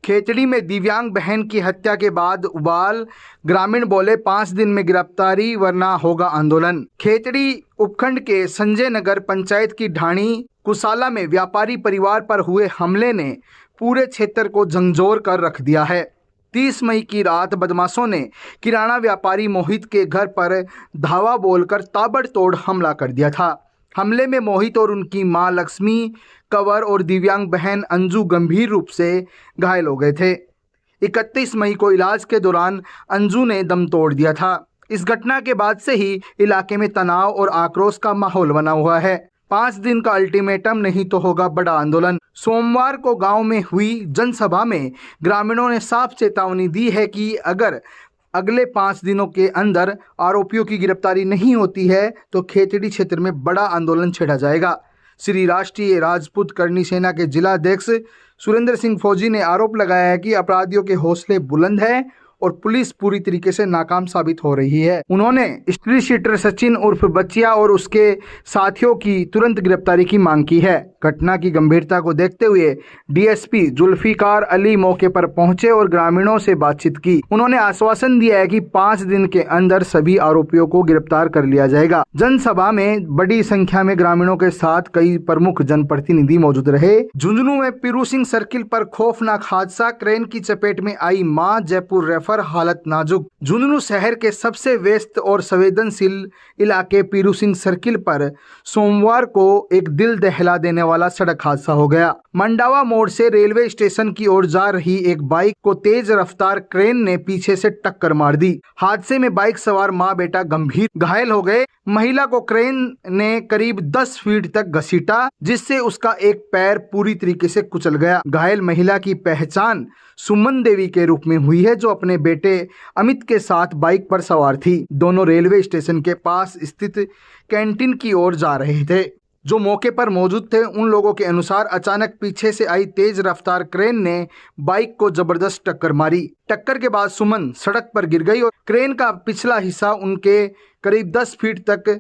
खेतड़ी में दिव्यांग बहन की हत्या के बाद उबाल, ग्रामीण बोले 5 दिन में गिरफ्तारी वरना होगा आंदोलन। खेतड़ी उपखंड के संजय नगर पंचायत की ढाणी कुसाला में व्यापारी परिवार पर हुए हमले ने पूरे क्षेत्र को झंझोर कर रख दिया है। 30 मई की रात बदमाशों ने किराना व्यापारी मोहित के घर पर धावा बोलकर ताबड़तोड़ हमला कर दिया था। हमले में मोहित और उनकी मां लक्ष्मी, कंवर और दिव्यांग बहन अंजू गंभीर रूप से घायल हो गए थे। 31 मई को इलाज के दौरान अंजू ने दम तोड़ दिया था। इस घटना के बाद से ही इलाके में तनाव और आक्रोश का माहौल बना हुआ है। 5 दिन का अल्टीमेटम नहीं तो होगा बड़ा आंदोलन। सोमवार को गांव में हुई जनसभा में ग्रामीणों ने साफ चेतावनी दी है कि अगर अगले 5 दिनों के अंदर आरोपियों की गिरफ्तारी नहीं होती है तो खेतड़ी क्षेत्र में बड़ा आंदोलन छेड़ा जाएगा। श्री राष्ट्रीय राजपूत करनी सेना के जिला अध्यक्ष सुरेंद्र सिंह फौजी ने आरोप लगाया है कि अपराधियों के हौसले बुलंद हैं और पुलिस पूरी तरीके से नाकाम साबित हो रही है। उन्होंने स्ट्रीट शीटर सचिन उर्फ बच्चिया और उसके साथियों की तुरंत गिरफ्तारी की मांग की है। घटना की गंभीरता को देखते हुए डीएसपी जुल्फिकार अली मौके पर पहुंचे और ग्रामीणों से बातचीत की। उन्होंने आश्वासन दिया है कि 5 दिन के अंदर सभी आरोपियों को गिरफ्तार कर लिया जाएगा। जनसभा में बड़ी संख्या में ग्रामीणों के साथ कई प्रमुख जनप्रतिनिधि मौजूद रहे। झुंझुनू में पीरू सिंह सर्किल पर खौफनाक हादसा, क्रेन की चपेट में आई मां, जयपुर रेफर, हालत नाजुक। झुंझुनू शहर के सबसे व्यस्त और संवेदनशील इलाके पीरू सिंह सर्किल पर सोमवार को एक दिल दहला देने वाला सड़क हादसा हो गया। मंडावा मोड़ से रेलवे स्टेशन की ओर जा रही एक बाइक को तेज रफ्तार क्रेन ने पीछे से टक्कर मार दी। हादसे में बाइक सवार मां बेटा गंभीर घायल हो गए। महिला को क्रेन ने करीब 10 फीट तक घसीटा, जिससे उसका एक पैर पूरी तरीके से कुचल गया। घायल महिला की पहचान सुमन देवी के रूप में हुई है, जो अपने बेटे अमित के साथ बाइक पर सवार थी। दोनों रेलवे स्टेशन के पास स्थित कैंटीन की ओर जा रहे थे। जो मौके पर मौजूद थे उन लोगों के अनुसार अचानक पीछे से आई तेज रफ्तार क्रेन ने बाइक को जबरदस्त टक्कर मारी। टक्कर के बाद सुमन सड़क पर गिर गई और क्रेन का पिछला हिस्सा उनके करीब 10 फीट तक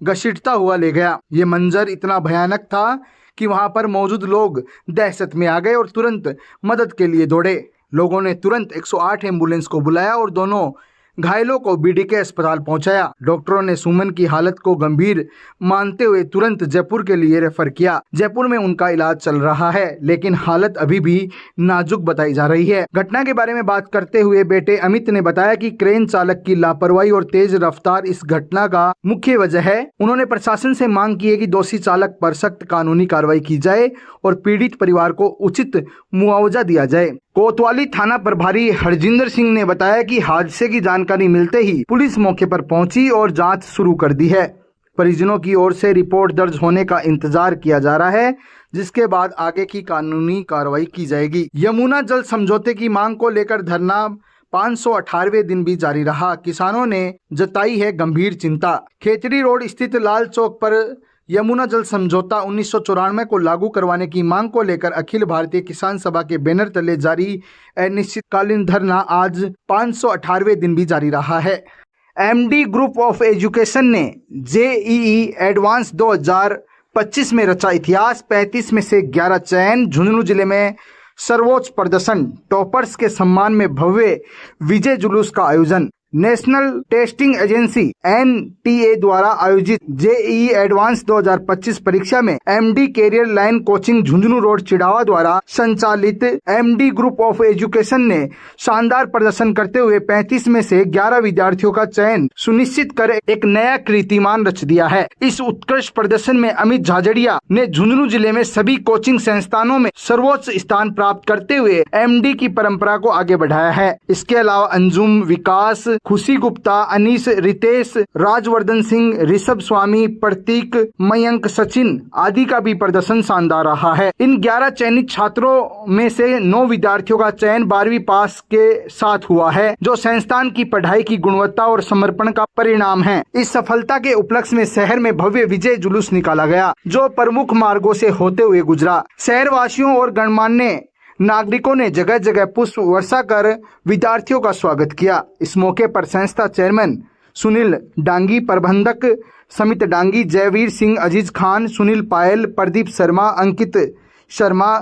घसीटता हुआ ले गया। ये मंजर इतना भयानक था कि वहां पर मौजूद लोग दहशत में आ गए और तुरंत मदद के लिए दौड़े। लोगों ने तुरंत 108 एम्बुलेंस को बुलाया और दोनों घायलों को बीडीके अस्पताल पहुंचाया। डॉक्टरों ने सुमन की हालत को गंभीर मानते हुए तुरंत जयपुर के लिए रेफर किया। जयपुर में उनका इलाज चल रहा है, लेकिन हालत अभी भी नाजुक बताई जा रही है। घटना के बारे में बात करते हुए बेटे अमित ने बताया कि क्रेन चालक की लापरवाही और तेज रफ्तार इस घटना का मुख्य वजह है। उन्होंने प्रशासन से मांग की है कि दोषी चालक पर सख्त कानूनी कार्रवाई की जाए और पीड़ित परिवार को उचित मुआवजा दिया जाए। कोतवाली थाना प्रभारी हरजिंदर सिंह ने बताया कि हादसे की जानकारी मिलते ही पुलिस मौके पर पहुंची और जांच शुरू कर दी है। परिजनों की ओर से रिपोर्ट दर्ज होने का इंतजार किया जा रहा है, जिसके बाद आगे की कानूनी कार्रवाई की जाएगी। यमुना जल समझौते की मांग को लेकर धरना 518वें दिन भी जारी रहा। किसानों ने जताई है गंभीर चिंता। खेतड़ी रोड स्थित लाल चौक पर यमुना जल समझौता 1994 को लागू करवाने की मांग को लेकर अखिल भारतीय किसान सभा के बैनर तले जारी अनिश्चितकालीन धरना आज 518वें दिन भी जारी रहा है। एमडी ग्रुप ऑफ एजुकेशन ने जेईई एडवांस 2025 में रचा इतिहास। 35 में से 11 चयन। झुंझुनू जिले में सर्वोच्च प्रदर्शन, टॉपर्स के सम्मान में भव्य विजय जुलूस का आयोजन। नेशनल टेस्टिंग एजेंसी एनटीए द्वारा आयोजित जेईई एडवांस 2025 परीक्षा में MD career line coaching Jhunjhunu road Chirawa द्वारा संचालित एमडी ग्रुप ऑफ एजुकेशन ने शानदार प्रदर्शन करते हुए 35 में से 11 विद्यार्थियों का चयन सुनिश्चित कर एक नया कीर्तिमान रच दिया है। इस उत्कृष्ट प्रदर्शन में अमित झाझड़िया ने झुंझुनू जिले में सभी कोचिंग संस्थानों में सर्वोच्च स्थान प्राप्त करते हुए एमडी की परंपरा को आगे बढ़ाया है। इसके अलावा अंजुम, विकास, खुशी गुप्ता, अनीस, रितेश, राजवर्धन सिंह, ऋषभ स्वामी, प्रतीक, मयंक, सचिन आदि का भी प्रदर्शन शानदार रहा है। इन 11 चयनित छात्रों में से 9 विद्यार्थियों का चयन 12वीं पास के साथ हुआ है, जो संस्थान की पढ़ाई की गुणवत्ता और समर्पण का परिणाम है। इस सफलता के उपलक्ष्य में शहर में भव्य विजय जुलूस निकाला गया, जो प्रमुख मार्गों से होते हुए गुजरा। शहरवासियों और गणमान्य नागरिकों ने जगह जगह पुष्प वर्षा कर विद्यार्थियों का स्वागत किया। इस मौके पर संस्था चेयरमैन सुनील डांगी, प्रबंधक समित डांगी, जयवीर सिंह, अजीज खान, सुनील पायल, प्रदीप शर्मा,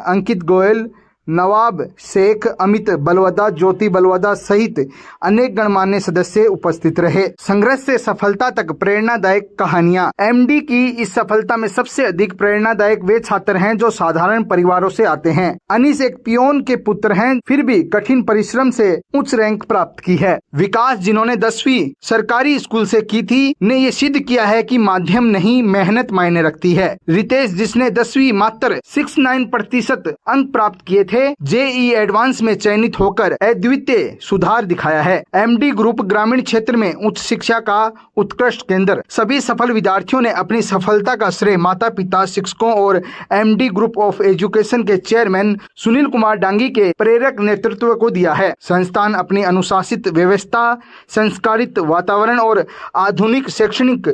अंकित गोयल, नवाब शेख, अमित बलवदा, ज्योति बलवदा सहित अनेक गणमान्य सदस्य उपस्थित रहे। संघर्ष से सफलता तक प्रेरणादायक कहानियां। एमडी की इस सफलता में सबसे अधिक प्रेरणादायक वे छात्र हैं जो साधारण परिवारों से आते हैं। अनीस एक पियोन के पुत्र हैं, फिर भी कठिन परिश्रम से उच्च रैंक प्राप्त की है। विकास, जिन्होंने 10वीं सरकारी स्कूल से की थी, ने ये सिद्ध किया है कि माध्यम नहीं मेहनत मायने रखती है। रितेश, जिसने 10वीं मात्र 69% अंक प्राप्त किए थे, जेईई एडवांस में चयनित होकर अद्वितीय सुधार दिखाया है। एमडी ग्रुप ग्रामीण क्षेत्र में उच्च शिक्षा का उत्कृष्ट केंद्र। सभी सफल विद्यार्थियों ने अपनी सफलता का श्रेय माता पिता, शिक्षकों और एमडी ग्रुप ऑफ एजुकेशन के चेयरमैन सुनील कुमार डांगी के प्रेरक नेतृत्व को दिया है। संस्थान अपनी अनुशासित व्यवस्था, संस्कारित वातावरण और आधुनिक शैक्षणिक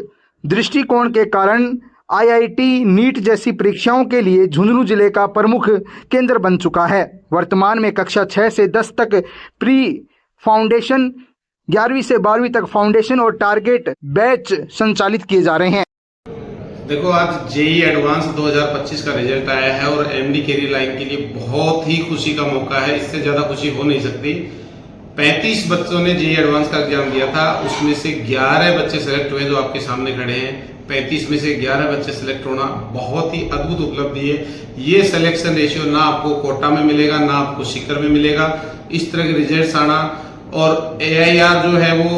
दृष्टिकोण के कारण आईआईटी, नीट जैसी परीक्षाओं के लिए झुंझुनू जिले का प्रमुख केंद्र बन चुका है। वर्तमान में कक्षा 6 से 10 तक प्री फाउंडेशन, 11वीं से 12वीं तक फाउंडेशन और टारगेट बैच संचालित किए जा रहे हैं। देखो, आज जेईई एडवांस 2025 का रिजल्ट आया है और एमडी कैरियर लाइन के लिए बहुत ही खुशी का मौका है। इससे ज्यादा खुशी हो नहीं सकती। 35 बच्चों ने जेईई एडवांस का एग्जाम दिया था, उसमें से 11 बच्चे सेलेक्ट हुए जो आपके सामने खड़े हैं। 35 में से 11 बच्चे सेलेक्ट होना बहुत ही अद्भुत उपलब्धि है। ये सिलेक्शन रेशियो ना आपको कोटा में मिलेगा, ना आपको सीकर में मिलेगा। इस तरह के रिजल्ट आना, और एआईआर जो है वो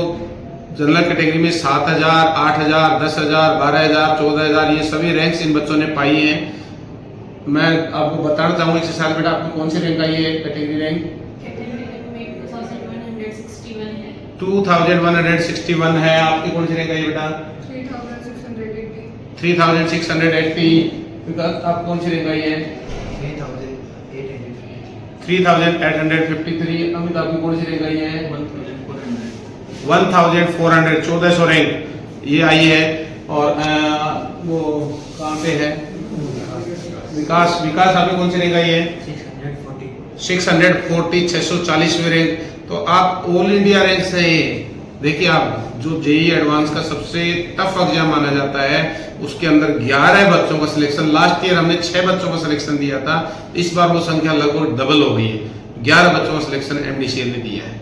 जनरल कैटेगरी में 7,000, 8,000, 10,000, 12,000, 14,000 ये सभी रैंक्स इन बच्चों ने पाई हैं। मैं आपको बताना चाहूंगा इस साल बेटा आपकी कौन सी रैंक आई है? कैटेगरी रैंक 2161 है। आपकी कौन सी रैंक आई बेटा? 3680। आप कौन सी रैंक आई है? 3853। अमित आपकी कौन सी रैंक आई है? 1400, 1400 रैंक ये आई है। और वो कहाँ पे है? विकास, विकास आपकी कौन सी रैंक आई है? 640, 640वीं रैंक। तो आप ऑल इंडिया रैंक से देखिए, आप जो जेईई एडवांस का सबसे टफ एग्जाम माना जाता है उसके अंदर 11 बच्चों का सिलेक्शन, लास्ट ईयर हमने 6 बच्चों का सिलेक्शन दिया था, इस बार वो संख्या लगभग डबल हो गई है। 11 बच्चों का सिलेक्शन एमडीसीएल ने दिया है।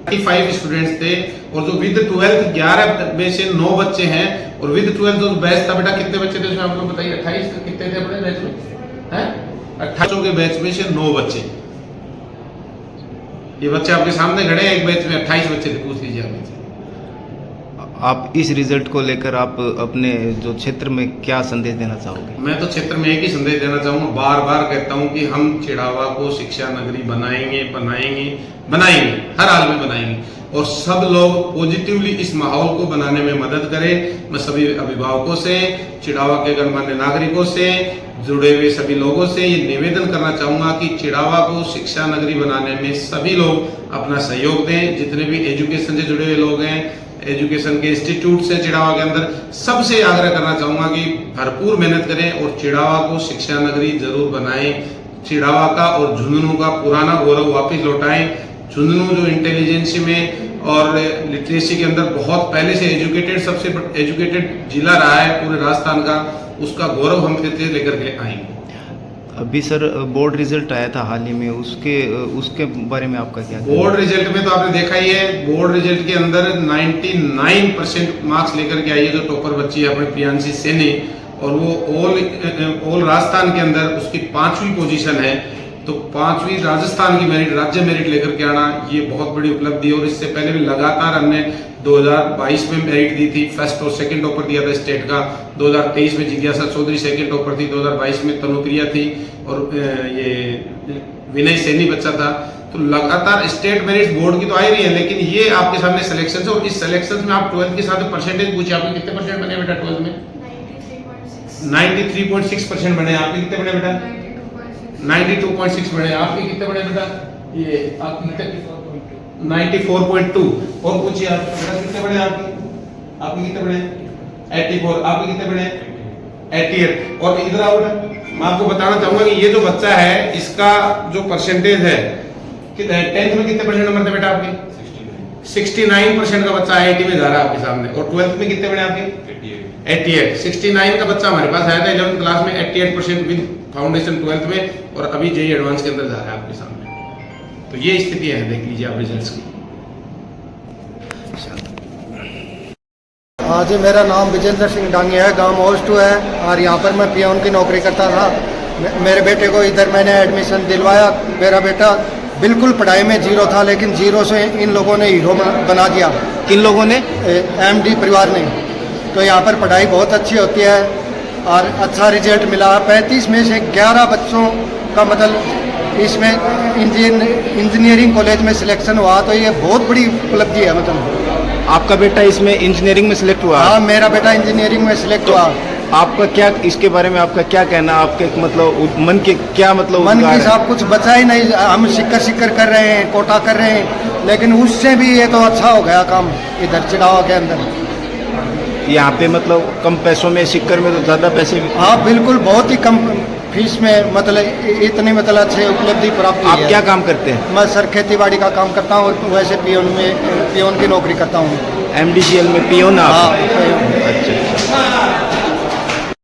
35 स्टूडेंट्स थे और जो विद 12th 11 में से 9 बच्चे हैं, और विद 12th जो बैच था बेटा कितने बच्चे थे उसमें आप लोग बताइए? 28 कितने थे अपने बैच में? हैं 28 के बैच में से 9 बच्चे। ये बच्चे आपके सामने खड़े हैं, एक बैच में 28 बच्चे थे। पूछ लीजिए आप इस रिजल्ट को लेकर आप अपने जो क्षेत्र में क्या संदेश देना चाहोगे? मैं तो क्षेत्र में एक ही संदेश देना चाहूंगा, बार बार कहता हूं कि हम चिड़ावा को शिक्षा नगरी बनाएंगे, हर हाल में बनाएंगे, और सब लोग पॉजिटिवली इस माहौल को बनाने में मदद करें। मैं सभी अभिभावकों से, चिड़ावा के गणमान्य नागरिकों से, जुड़े हुए सभी लोगों से ये निवेदन करना चाहूंगा कि चिड़ावा को शिक्षा नगरी बनाने में सभी लोग अपना सहयोग दें। जितने भी एजुकेशन से जुड़े हुए लोग हैं, एजुकेशन के इंस्टीट्यूट से चिड़ावा के अंदर, सबसे आग्रह करना चाहूंगा कि भरपूर मेहनत करें और चिड़ावा को शिक्षा नगरी जरूर बनाएं। चिड़ावा का और झुंझुनू का पुराना गौरव वापस लौटाएं। झुंझुनू जो इंटेलिजेंसी में और लिटरेसी के अंदर बहुत पहले से एजुकेटेड, सबसे एजुकेटेड जिला रहा है पूरे राजस्थान का, उसका गौरव हम फिर से लेकर के आएंगे। अभी सर बोर्ड रिजल्ट आया था हाल ही में, उसके बारे में आपका क्या? बोर्ड रिजल्ट में तो आपने देखा ही है, बोर्ड रिजल्ट के अंदर 99% मार्क्स लेकर के आई है जो टॉपर बच्ची है अपनी प्रियांशी सैनी, और वो ऑल राजस्थान के अंदर उसकी 5वीं पोजीशन है। तो 5वीं राजस्थान की मेरिट, राज्य मेरिट लेकर के आना, ये बहुत बड़ी उपलब्धि है। और इससे पहले भी लगातार हमने 2022 में मेरिट दी थी, फर्स्ट और सेकंड टॉपर दिया था स्टेट का। 2023 में जिज्ञासा चौधरी सेकंड टॉपर थी, 2022 में तनुप्रिया थी, और ये विनय सैनी बच्चा था। तो लगातार स्टेट मेरिट बोर्ड की तो आ ही रही है, लेकिन ये आपके सामने सिलेक्शन है, और इस सिलेक्शन में आप 12th के साथ परसेंटेज पूछे, आपके कितने परसेंट बने बेटा 12th में? 93.6% बने। आपके कितने बने बेटा? 92.6 बने। आपके कितने बने बेटा? ये आपके 94.2। और पूछिए आप बेटा कितने बने? आपके कितने बने? 84। आपके कितने बने? 88। और इधर आओ बेटा, मैं आपको बताना चाहूंगा कि ये जो बच्चा है इसका जो परसेंटेज है, 10th में कितने परसेंट नंबर थे बेटा आपके? 69% का बच्चा आईआईटी में जा रहा है आपके सामने। और 12th में कितने बने आपके? 88 69 का बच्चा हमारे पास आया था 11th क्लास में 88% विद फाउंडेशन 12th में, और अभी जेईई एडवांस के अंदर जा रहा है आपके सामने। तो ये स्थिति है, देख लीजिए आप रिजल्ट्स की। हाँ जी, मेरा नाम विजेंद्र सिंह डांगी है, गांव ओस्टू है, और यहाँ पर मैं पियोन की नौकरी करता था। मेरे बेटे को इधर मैंने एडमिशन दिलवाया। मेरा बेटा बिल्कुल पढ़ाई में जीरो था, लेकिन जीरो से इन लोगों ने हीरो बना दिया। किन लोगों ने? एमडी परिवार ने। तो यहाँ पर पढ़ाई बहुत अच्छी होती है और अच्छा रिजल्ट मिला। 35 में से 11 बच्चों का मतलब इसमें इंजीनियरिंग कॉलेज में सिलेक्शन हुआ, तो ये बहुत बड़ी उपलब्धि है। मतलब आपका बेटा इसमें इंजीनियरिंग में सिलेक्ट हुआ? हाँ, मेरा बेटा इंजीनियरिंग में सिलेक्ट हुआ। आपका क्या इसके बारे में आपका क्या कहना? आपके मतलब मन के क्या मतलब मन उद्गार की है? साहब कुछ बचा ही नहीं। हम सिक्कर कर रहे हैं, कोटा कर रहे हैं, लेकिन उससे भी ये तो अच्छा हो गया काम इधर चिड़ावा के अंदर। यहाँ पे मतलब कम पैसों में, सिक्कर में तो ज़्यादा पैसे भी। हाँ बिल्कुल, बहुत ही कम फीस में मतलब इतनी मतलब अच्छे उपलब्धि प्राप्त की आप है। क्या काम करते हैं? मैं सर खेती-बाड़ी का काम करता हूँ, वैसे पियोन की नौकरी करता हूँ। MDCL में पियोन आप? हाँ,